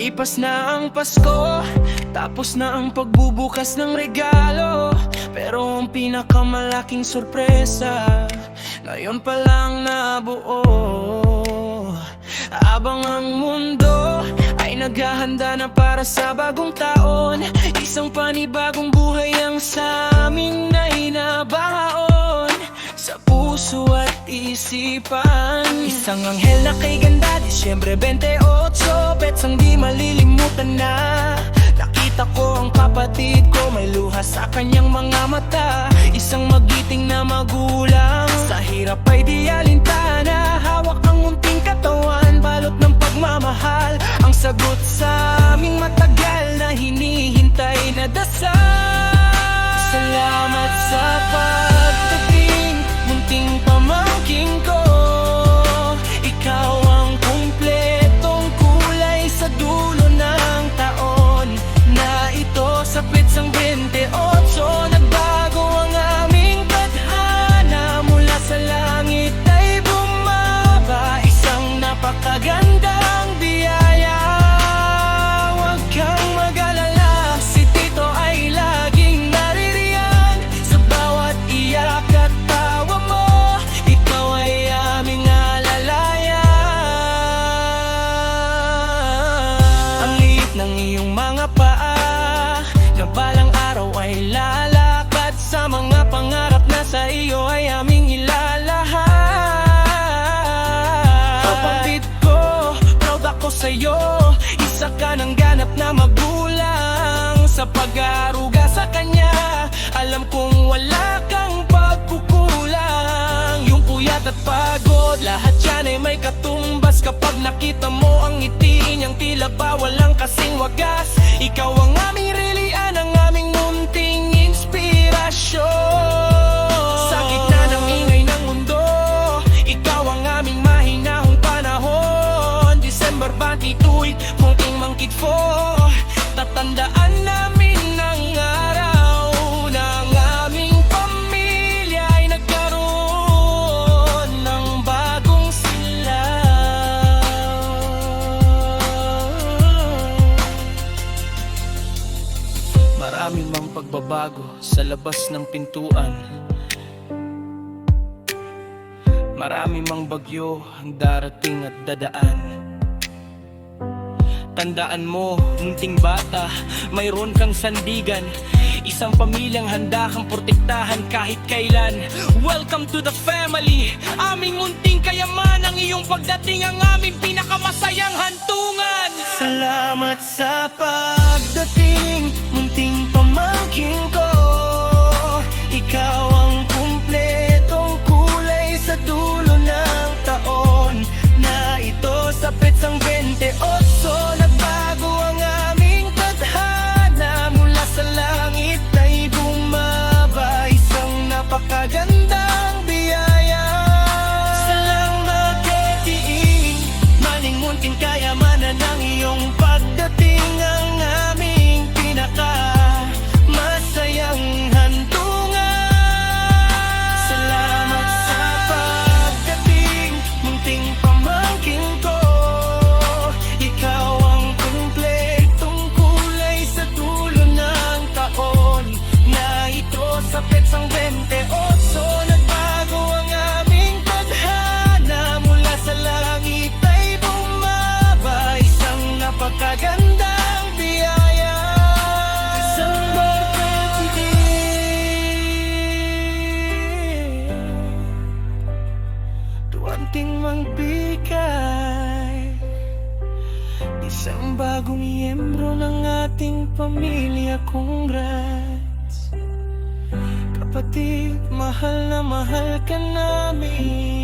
Lumipas na ang Pasko, tapos na ang pagbubukas ng regalo. Pero ang pinakamalaking sorpresa ngayon pa lang nabuo. Habang ang mundo ay naghahanda na para sa bagong taon, isang panibagong buhay ang sa amin na inabaon sa puso at isipan. Isang anghel na kay ganda, Disyembre 28, petsang di malilimutan na. Nakita ko ang kapatid ko, may luha sa kanyang mga mata. Isang magiting na magulang, sa hirap ay di alintana. Hawak ang munting katawan, balot ng pagmamahal, ang sagot sa aming matagal na hinihintay na dasal. Salamat sa pagdating, munting pamangkin ko. Ikaw ang kumpletong kulay sa dulo ng taon na ito. Sa petsang 28, nagbago ang aming tadhana. Mula sa langit ay bumaba isang napakagandang biyaya. Huwag kang mag-alala, si Tito ay laging naririyan. Sa bawat iyak at tawa mo, ikaw ay aming alalayan. Ang liit ng iyong mga paa, na balang araw ay lalakad sa mga pangarap na sa iyo ay aming ilalahad. Kapatid ko, proud ako sa'yo, isa ka ng ganap na magulang. Sa pag-aaruga sa kanya, alam kong wala kang pagkukulang. Yung puyat at pagod, lahat yan ay may katumbas kapag nakita mo ang ngiti niyang tila ba walang kasing wagas. Ikaw ang aming relian, ang aming munting inspirasyon. Sa gitna ng ingay ng mundo, ikaw ang aming mahinahong panahon. December 22, munting mangkitfo, tatandaan namin ang araw ng aming pamilya ay nagkaroon ng bagong silaw. Marami mang pagbabago sa labas ng pintuan, marami mang bagyo ang darating at dadaan. Tandaan mo, munting bata, mayroon kang sandigan, isang pamilyang handa kang protektahan kahit kailan. Welcome to the family, aming munting kayaman. Ang iyong pagdating ang aming pinakamasayang hantungan. Salamat sa pagdating, munting pamangkin ko. Ikaw ang kumpletong kulay sa dulo ng taon na ito. Sa petsang 28, nagbago ang aming tadhana. Mula sa langit ay bumaba isang napakagandang biyaya. Salamat katiin, maling munting kayamanan ng iyong pagdating ang aming pinakamasayang hantungan. Salamat sa pagdating, munting pamangkin ko. Ikaw ang kumpletong kulay sa dulo ng taon na ito. Sa petsang 28, nagbago ang aming tadhana. Mula sa langit ay bumaba isang napakagandang biyaya. December 28, tuwanting magbigay, isang bagong miyembro ng ating pamilya. Congrats, kapatid, mahal na mahal ka namin.